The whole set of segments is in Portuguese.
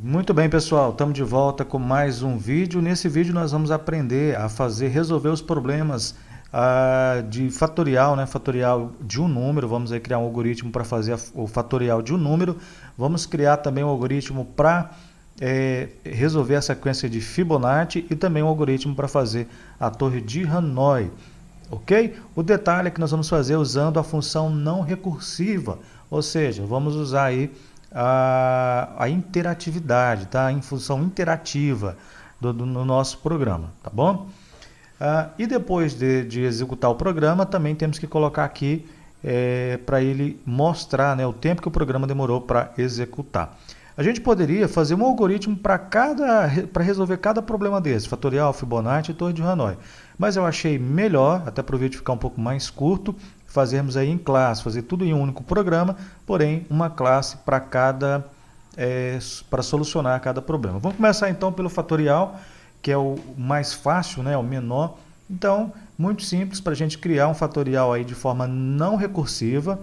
Muito bem, pessoal, estamos de volta com mais um vídeo. Nesse vídeo nós vamos aprender a resolver os problemas de fatorial, né? Fatorial de um número. Vamos aí criar um algoritmo para fazer o fatorial de um número. Vamos criar também um algoritmo para resolver a sequência de Fibonacci e também um algoritmo para fazer a torre de Hanoi. Ok? O detalhe é que nós vamos fazer usando a função não recursiva, ou seja, vamos usar aí a interatividade, tá? Em função interativa no nosso programa, tá bom? E depois de executar o programa, também temos que colocar aqui para ele mostrar, né, o tempo que o programa demorou para executar. A gente poderia fazer um algoritmo para resolver cada problema desse, fatorial, Fibonacci e torre de Hanoi. Mas eu achei melhor, até para o vídeo ficar um pouco mais curto, fazermos aí em classe, fazer tudo em um único programa, porém uma classe para para solucionar cada problema. Vamos começar então pelo fatorial, que é o mais fácil, né, o menor. Então, muito simples para a gente criar um fatorial aí de forma não recursiva.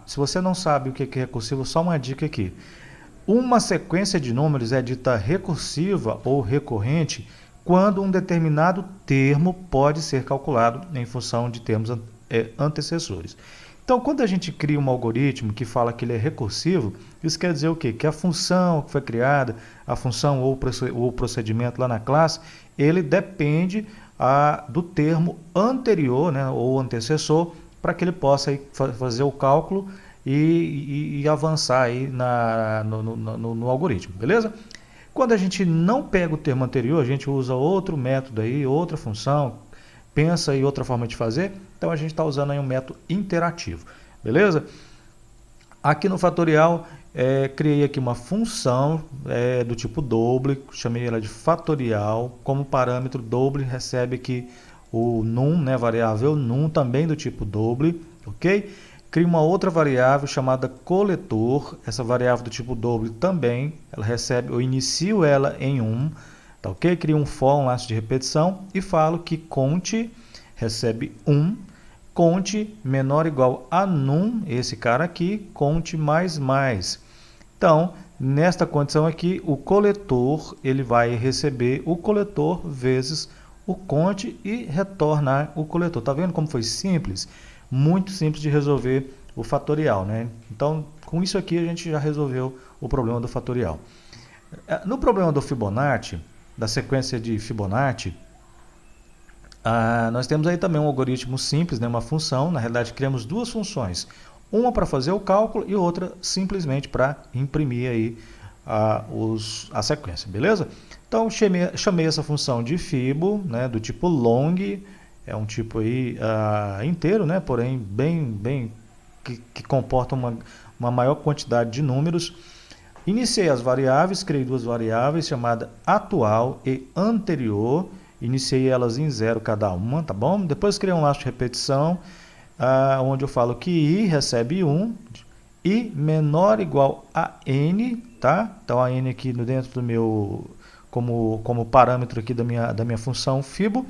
Se você não sabe o que é recursivo, só uma dica aqui. Uma sequência de números é dita recursiva ou recorrente quando um determinado termo pode ser calculado em função de termos antecessores. Então, quando a gente cria um algoritmo que fala que ele é recursivo, isso quer dizer o quê? Que a função que foi criada, a função ou o procedimento lá na classe, ele depende do termo anterior, né, ou antecessor, para que ele possa aí fazer o cálculo e avançar aí no algoritmo, beleza? Quando a gente não pega o termo anterior, a gente usa outro método aí, outra função, pensa em outra forma de fazer, então a gente está usando aí um método interativo, beleza? Aqui no fatorial, criei aqui uma função do tipo double, chamei ela de fatorial, como parâmetro double recebe aqui o num, né, variável num, também do tipo double, ok? Crio uma outra variável chamada coletor, essa variável do tipo double também, ela recebe, eu inicio ela em 1, tá ok? Crio um for, um laço de repetição e falo que conte recebe 1, conte menor ou igual a num, esse cara aqui, conte mais mais. Então, nesta condição aqui, o coletor ele vai receber o coletor vezes o conte e retornar o coletor. Tá vendo como foi simples? Muito simples de resolver o fatorial, né? Então, com isso aqui a gente já resolveu o problema do fatorial. No problema do Fibonacci, da sequência de Fibonacci, nós temos aí também um algoritmo simples, né? Uma função. Na realidade, criamos duas funções. Uma para fazer o cálculo e outra simplesmente para imprimir aí a sequência, beleza? Então, chamei essa função de Fibo, né? Do tipo long. É um tipo aí inteiro, né? Porém que comporta uma maior quantidade de números. Iniciei as variáveis, criei duas variáveis chamadas atual e anterior. Iniciei elas em 0 cada uma, tá bom? Depois criei um laço de repetição, onde eu falo que i recebe 1, i menor ou igual a n, tá? Então a n aqui dentro do meu, como parâmetro aqui da minha função Fibo.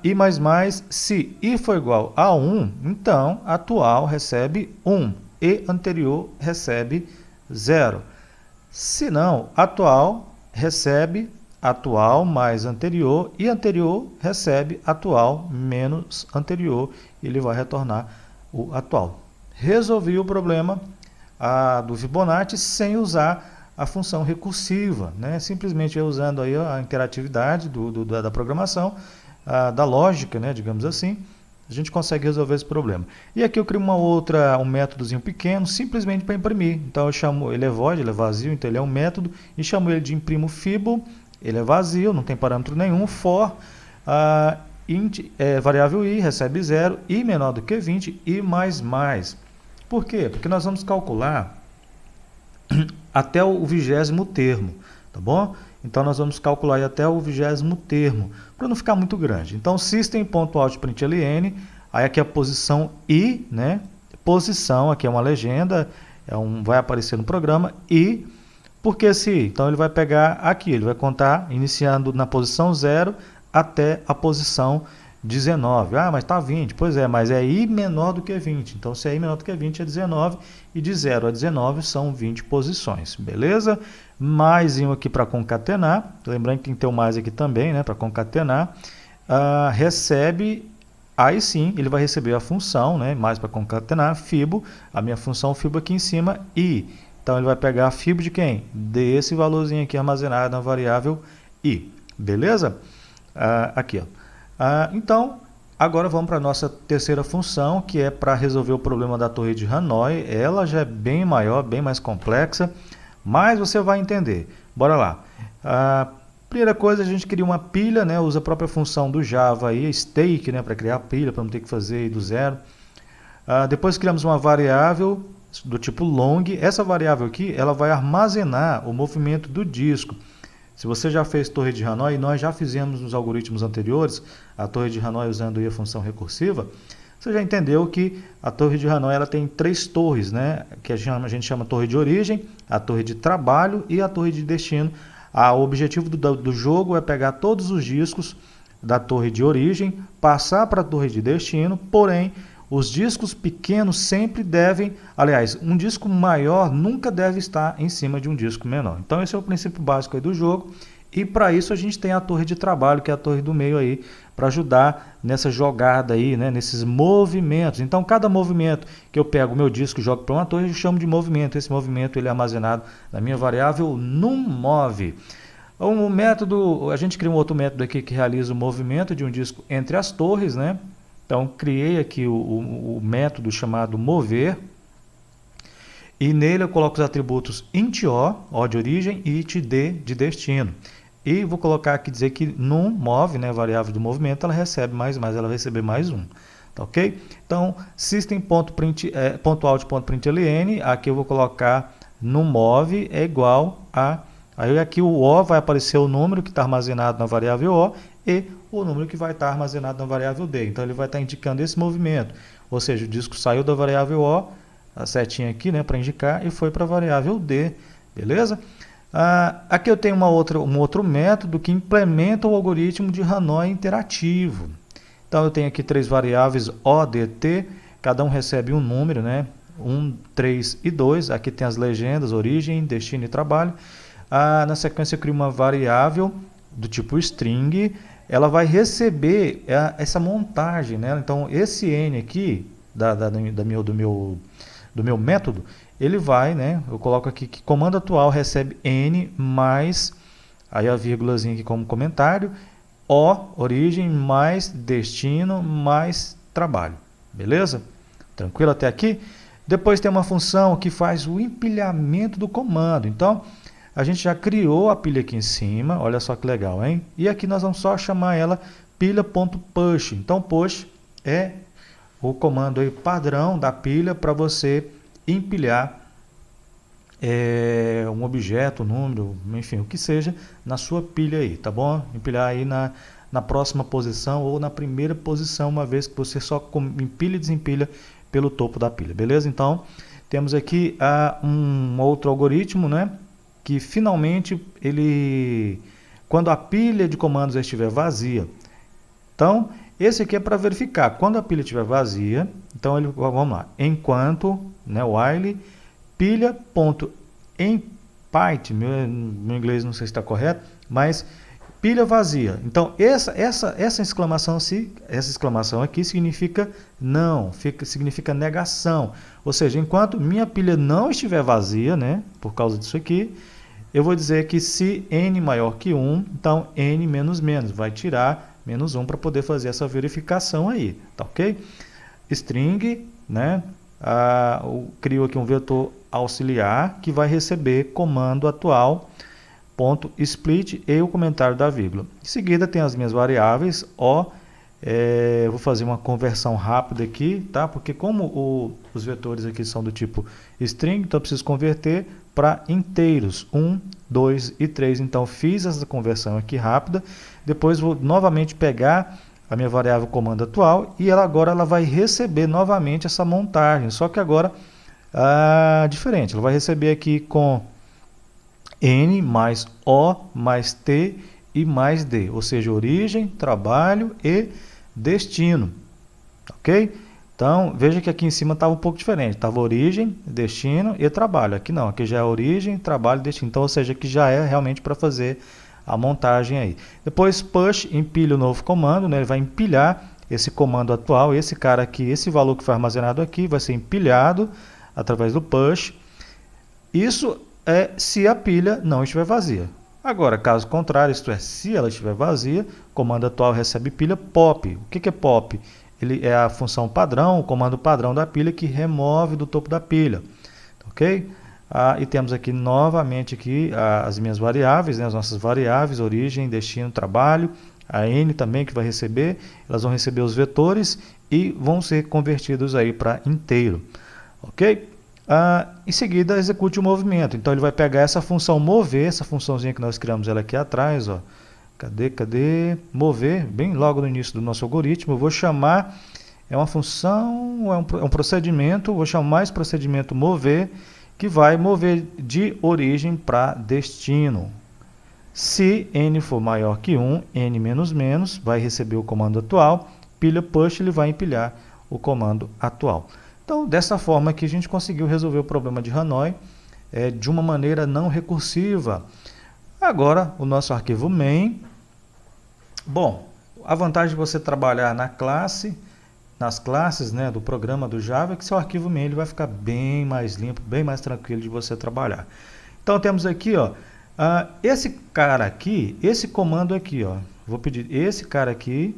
I mais, se i for igual a 1, então atual recebe 1 e anterior recebe 0. Se não, atual recebe atual mais anterior e anterior recebe atual menos anterior. Ele vai retornar o atual. Resolvi o problema do Fibonacci sem usar a função recursiva, né? Simplesmente usando aí a interatividade da programação, da lógica, né, digamos assim, a gente consegue resolver esse problema. E aqui eu crio um métodozinho pequeno, simplesmente para imprimir. Então eu chamo, ele é void, ele é vazio, então ele é um método, e chamo ele de imprimo Fibo, ele é vazio, não tem parâmetro nenhum, for, variável i recebe 0, i menor do que 20, i mais. Por quê? Porque nós vamos calcular até o 20º termo, tá bom? Então nós vamos calcular aí até o 20º termo, para não ficar muito grande. Então system.out.println, aí aqui a posição i, né? Posição, aqui é uma legenda, vai aparecer no programa, i, porque se, então ele vai pegar aqui, ele vai contar iniciando na posição 0 até a posição 19. Ah, mas está 20. Pois é, mas é i menor do que 20. Então, se é i menor do que 20, é 19. E de 0 a 19 são 20 posições. Beleza? Mais um aqui para concatenar. Lembrando que tem que ter o mais aqui também, né? Para concatenar. Recebe... Aí sim, ele vai receber a função, né? Mais para concatenar, fibo. A minha função fibo aqui em cima, i. Então, ele vai pegar a fibo de quem? Desse valorzinho aqui armazenado na variável i. Beleza? Aqui, ó. Então, agora vamos para a nossa terceira função, que é para resolver o problema da torre de Hanoi. Ela já é bem maior, bem mais complexa, mas você vai entender. Bora lá. Primeira coisa, a gente cria uma pilha, né? Usa a própria função do Java aí, stake, né? Para criar a pilha, para não ter que fazer do zero. Depois criamos uma variável do tipo long. Essa variável aqui, ela vai armazenar o movimento do disco. Se você já fez torre de Hanoi, nós já fizemos nos algoritmos anteriores, a torre de Hanoi usando aí a função recursiva, você já entendeu que a torre de Hanoi ela tem 3 torres, né? Que a gente chama torre de origem, a torre de trabalho e a torre de destino. O objetivo do jogo é pegar todos os discos da torre de origem, passar para a torre de destino, porém, os discos pequenos sempre devem, aliás, um disco maior nunca deve estar em cima de um disco menor. Então esse é o princípio básico aí do jogo. E para isso a gente tem a torre de trabalho, que é a torre do meio aí, para ajudar nessa jogada aí, né, nesses movimentos. Então cada movimento que eu pego o meu disco e jogo para uma torre, eu chamo de movimento. Esse movimento ele é armazenado na minha variável numMove. Um método, a gente cria um outro método aqui que realiza o movimento de um disco entre as torres, né? Então, criei aqui o método chamado mover, e nele eu coloco os atributos int_o, o de origem, e itd de destino. E vou colocar aqui, dizer que numMove, né, variável do movimento, ela recebe mais, ela vai receber mais um. Tá ok? Então, system.out.println, aqui eu vou colocar numMove é igual a... Aí aqui o O vai aparecer o número que está armazenado na variável O e o número que vai estar armazenado na variável D. Então ele vai estar indicando esse movimento. Ou seja, o disco saiu da variável O, a setinha aqui, né, para indicar, e foi para a variável D. Beleza? Aqui eu tenho um outro método que implementa o algoritmo de Hanoi interativo. Então eu tenho aqui 3 variáveis O, D, T, cada um recebe um número, né? 1, 3 e 2. Aqui tem as legendas, origem, destino e trabalho. Na sequência eu crio uma variável do tipo string, ela vai receber essa montagem, né? Então esse n aqui do meu método, ele vai, né? Eu coloco aqui que comando atual recebe n mais, aí a vírgulazinha aqui como comentário, o, origem, mais destino, mais trabalho. Beleza? Tranquilo até aqui? Depois tem uma função que faz o empilhamento do comando. Então, a gente já criou a pilha aqui em cima, olha só que legal, hein? E aqui nós vamos só chamar ela pilha.push. Então, push é o comando aí padrão da pilha para você empilhar um objeto, um número, enfim, o que seja, na sua pilha aí, tá bom? Empilhar aí na próxima posição ou na primeira posição, uma vez que você só empilha e desempilha pelo topo da pilha, beleza? Então, temos aqui um outro algoritmo, né? Que finalmente quando a pilha de comandos estiver vazia. Então, esse aqui é para verificar. Quando a pilha estiver vazia, então vamos lá. Enquanto, né, while, pilha.empty, meu inglês não sei se está correto, mas pilha vazia. Então, essa exclamação aqui significa não, significa negação. Ou seja, enquanto minha pilha não estiver vazia, né, por causa disso aqui, eu vou dizer que se n maior que 1, então n menos menos, vai tirar menos 1 para poder fazer essa verificação aí, tá ok? String, né? Crio aqui um vetor auxiliar que vai receber comando atual, ponto split e o comentário da vírgula. Em seguida tem as minhas variáveis, vou fazer uma conversão rápida aqui, tá? Porque como os vetores aqui são do tipo string, então eu preciso converter para inteiros, 1, 2 e 3. Então fiz essa conversão aqui rápida, depois vou novamente pegar a minha variável comando atual e agora ela vai receber novamente essa montagem, só que agora diferente, ela vai receber aqui com n mais o mais t e mais d, ou seja, origem, trabalho e destino, ok? Então, veja que aqui em cima estava um pouco diferente, estava origem, destino e trabalho. Aqui não, aqui já é origem, trabalho e destino. Então, ou seja, aqui já é realmente para fazer a montagem aí. Depois, push, empilha o novo comando, né? Ele vai empilhar esse comando atual, esse cara aqui, esse valor que foi armazenado aqui, vai ser empilhado através do push. Isso é se a pilha não estiver vazia. Agora, caso contrário, isto é, se ela estiver vazia, o comando atual recebe pilha pop. O que é pop? Ele é a função padrão, o comando padrão da pilha que remove do topo da pilha. Ok? E temos aqui novamente aqui as minhas variáveis, né, as nossas variáveis, origem, destino, trabalho, a n também que vai receber, elas vão receber os vetores e vão ser convertidos aí para inteiro. Ok? Em seguida, execute o movimento. Então, ele vai pegar essa função mover, essa funçãozinha que nós criamos ela aqui atrás, ó. Cadê? Mover, bem logo no início do nosso algoritmo. Eu vou chamar, é uma função, é um procedimento, vou chamar esse procedimento mover, que vai mover de origem para destino. Se n for maior que 1, n menos menos, vai receber o comando atual, pilha push, ele vai empilhar o comando atual. Então, dessa forma aqui, a gente conseguiu resolver o problema de Hanoi de uma maneira não recursiva. Agora, o nosso arquivo main. Bom, a vantagem de você trabalhar nas classes, né, do programa do Java é que seu arquivo main ele vai ficar bem mais limpo, bem mais tranquilo de você trabalhar. Então, temos aqui, ó, esse cara aqui, esse comando aqui, ó, vou pedir esse cara aqui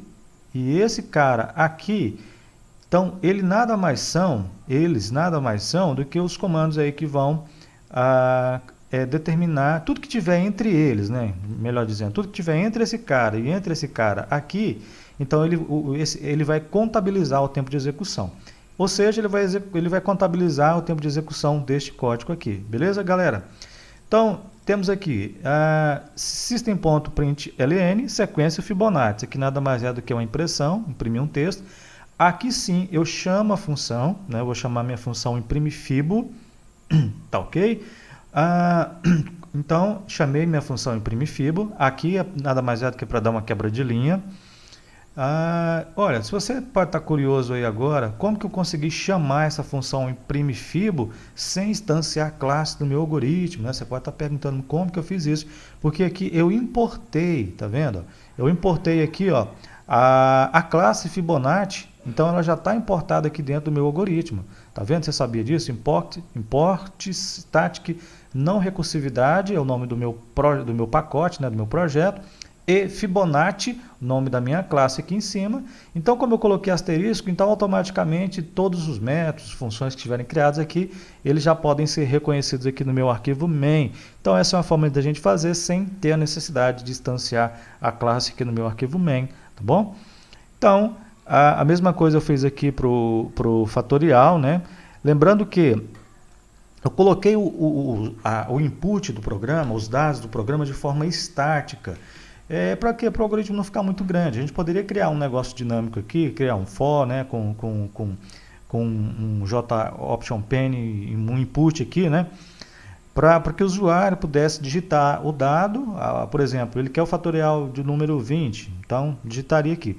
e esse cara aqui. Então, eles nada mais são do que os comandos aí que vão determinar tudo que tiver entre eles, né? Melhor dizendo, tudo que tiver entre esse cara e entre esse cara aqui, então ele vai contabilizar o tempo de execução. Ou seja, ele vai contabilizar o tempo de execução deste código aqui. Beleza, galera? Então, temos aqui system.println, sequência Fibonacci, que nada mais é do que uma impressão, imprimir um texto. Aqui sim, eu chamo a função, né? Eu vou chamar minha função imprimeFibo, tá ok? Então, chamei minha função imprimeFibo. Aqui nada mais é do que para dar uma quebra de linha. Olha, se você pode estar curioso aí agora, como que eu consegui chamar essa função imprimeFibo sem instanciar a classe do meu algoritmo, né? Você pode estar perguntando como que eu fiz isso, porque aqui eu importei, tá vendo? Eu importei aqui, ó, a classe Fibonacci, então ela já está importada aqui dentro do meu algoritmo. Tá vendo? Você sabia disso? Import static não recursividade é o nome do meu pacote, né, do meu projeto. E Fibonacci, nome da minha classe aqui em cima. Então, como eu coloquei asterisco, então automaticamente todos os métodos, funções que estiverem criados aqui, eles já podem ser reconhecidos aqui no meu arquivo main. Então, essa é uma forma da gente fazer sem ter a necessidade de instanciar a classe aqui no meu arquivo main, tá bom? Então, a mesma coisa eu fiz aqui para o fatorial, né? Lembrando que eu coloquei o input do programa, os dados do programa de forma estática. Para quê? Para o algoritmo não ficar muito grande. A gente poderia criar um negócio dinâmico aqui, criar um for, né, com um JOptionPen e um input aqui, né, para que o usuário pudesse digitar o dado. Por exemplo, ele quer o fatorial de número 20, então digitaria aqui.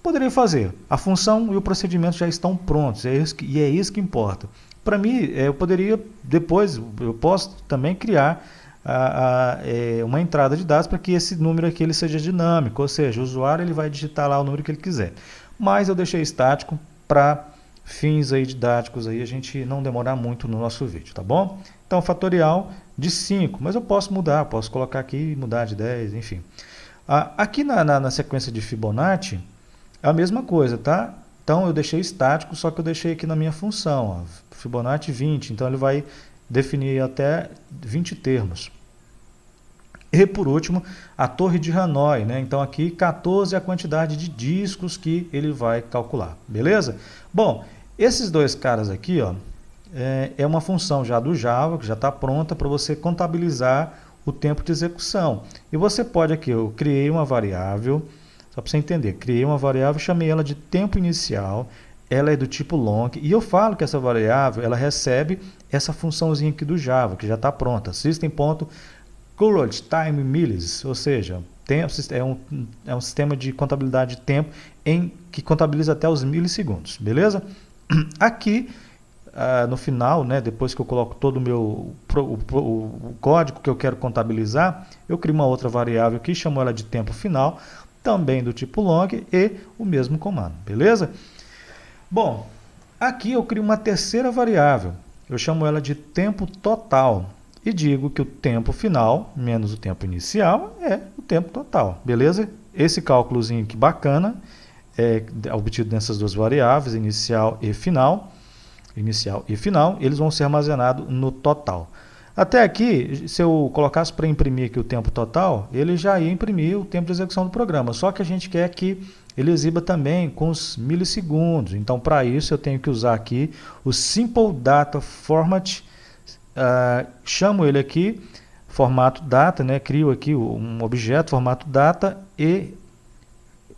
Poderia fazer. A função e o procedimento já estão prontos, é isso que importa. Para mim, eu poderia, depois, eu posso também criar uma entrada de dados para que esse número aqui ele seja dinâmico, ou seja, o usuário ele vai digitar lá o número que ele quiser. Mas eu deixei estático para fins aí didáticos, aí a gente não demorar muito no nosso vídeo, tá bom? Então, fatorial de 5, mas eu posso mudar, posso colocar aqui e mudar de 10, enfim. Aqui na sequência de Fibonacci, é a mesma coisa, tá? Então, eu deixei estático, só que eu deixei aqui na minha função, ó, Fibonacci 20, então ele vai definir até 20 termos. E por último, a torre de Hanoi, né? Então aqui 14 é a quantidade de discos que ele vai calcular, beleza? Bom, esses dois caras aqui, ó, é uma função já do Java, que já está pronta para você contabilizar o tempo de execução. E você pode aqui, eu criei uma variável, só para você entender, criei uma variável, chamei ela de tempo inicial, ela é do tipo long, e eu falo que essa variável, ela recebe essa funçãozinha aqui do Java, que já está pronta, system.currentTimeMillis, ou seja, tempo, é um sistema de contabilidade de tempo que contabiliza até os milissegundos, beleza? Aqui, no final, né, depois que eu coloco todo o código que eu quero contabilizar, eu crio uma outra variável aqui, chamo ela de tempo final, também do tipo long e o mesmo comando, beleza? Bom, aqui eu crio uma terceira variável, eu chamo ela de tempo total e digo que o tempo final menos o tempo inicial é o tempo total, beleza? Esse cálculozinho aqui bacana é obtido nessas duas variáveis, inicial e final, eles vão ser armazenados no total. Até aqui, se eu colocasse para imprimir aqui o tempo total, ele já ia imprimir o tempo de execução do programa, só que a gente quer que ele exiba também com os milissegundos. Então, para isso, eu tenho que usar aqui o Simple Data Format, chamo ele aqui, formato data, né? Crio aqui um objeto, formato data, e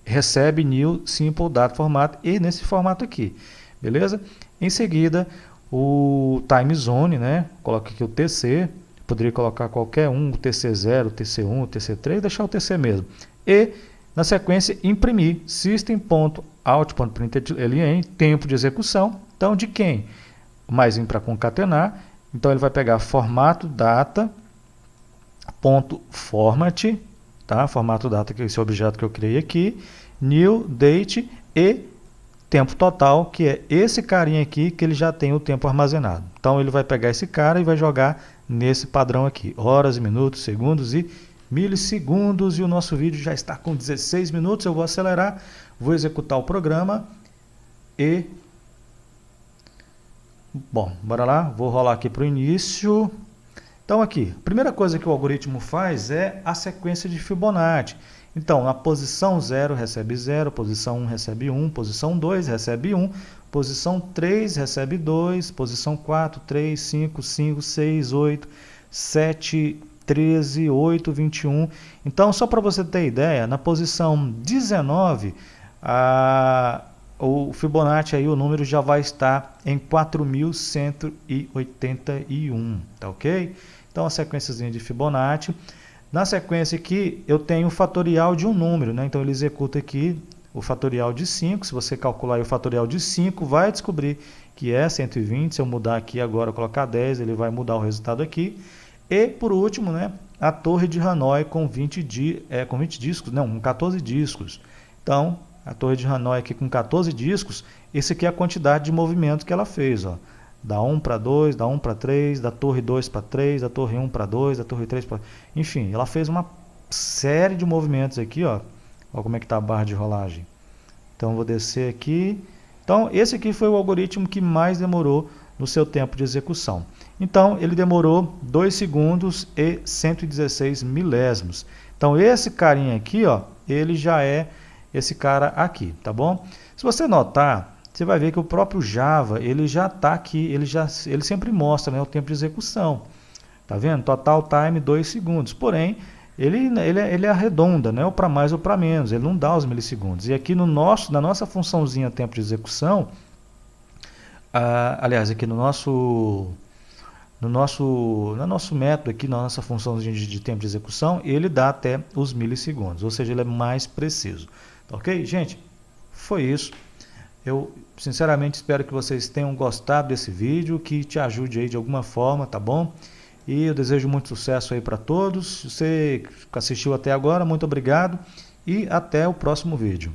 recebe new Simple Data Format, e nesse formato aqui, beleza? Em seguida, o time zone, né? Coloco aqui o TC, poderia colocar qualquer um, o TC0, o TC1, o TC3, deixar o TC mesmo. E, na sequência, imprimir system.out.println, tempo de execução. Então, de quem? Mais um para concatenar. Então, ele vai pegar formato data.format, tá? Formato data, que é esse objeto que eu criei aqui, new date e tempo total, que é esse carinha aqui, que ele já tem o tempo armazenado. Então, ele vai pegar esse cara e vai jogar nesse padrão aqui, horas, minutos, segundos e milissegundos, e o nosso vídeo já está com 16 minutos, eu vou acelerar, vou executar o programa e... Bom, bora lá, vou rolar aqui para o início. Então aqui, a primeira coisa que o algoritmo faz é a sequência de Fibonacci. Então, na posição 0 recebe 0, posição 1 recebe 1, posição 2 recebe 1, posição 3 recebe 2, posição 4, 3, 5, 5, 6, 8, 7, 13, 8, 21. Então, só para você ter ideia, na posição 19, o Fibonacci, aí, o número já vai estar em 4.181, tá ok? Então, a sequenciazinha de Fibonacci. Na sequência aqui, eu tenho o fatorial de um número, né? Então, ele executa aqui o fatorial de 5. Se você calcular aí o fatorial de 5, vai descobrir que é 120. Se eu mudar aqui agora, colocar 10, ele vai mudar o resultado aqui. E, por último, né, a torre de Hanoi com 14 discos. Então, a torre de Hanoi aqui com 14 discos, esse aqui é a quantidade de movimento que ela fez, ó. Da 1 para 2, da 1 para 3, da torre 2 para 3, da torre 1 para 2, da torre 3 para... Enfim, ela fez uma série de movimentos aqui, ó. Olha como é que está a barra de rolagem. Então, vou descer aqui. Então, esse aqui foi o algoritmo que mais demorou no seu tempo de execução. Então, ele demorou 2 segundos e 116 milésimos. Então, esse carinha aqui, ó, ele já é esse cara aqui, tá bom? Se você notar, você vai ver que o próprio Java, ele já está aqui, ele sempre mostra, né, o tempo de execução. Tá vendo? Total time 2 segundos. Porém, ele arredonda, né, ou para mais ou para menos, ele não dá os milissegundos. E aqui na nossa funçãozinha tempo de execução, aliás, aqui no nosso método aqui, na nossa funçãozinha de tempo de execução, ele dá até os milissegundos, ou seja, ele é mais preciso. Tá ok? Gente, foi isso. Eu sinceramente espero que vocês tenham gostado desse vídeo, que te ajude aí de alguma forma, tá bom? E eu desejo muito sucesso aí para todos. Você que assistiu até agora, muito obrigado e até o próximo vídeo.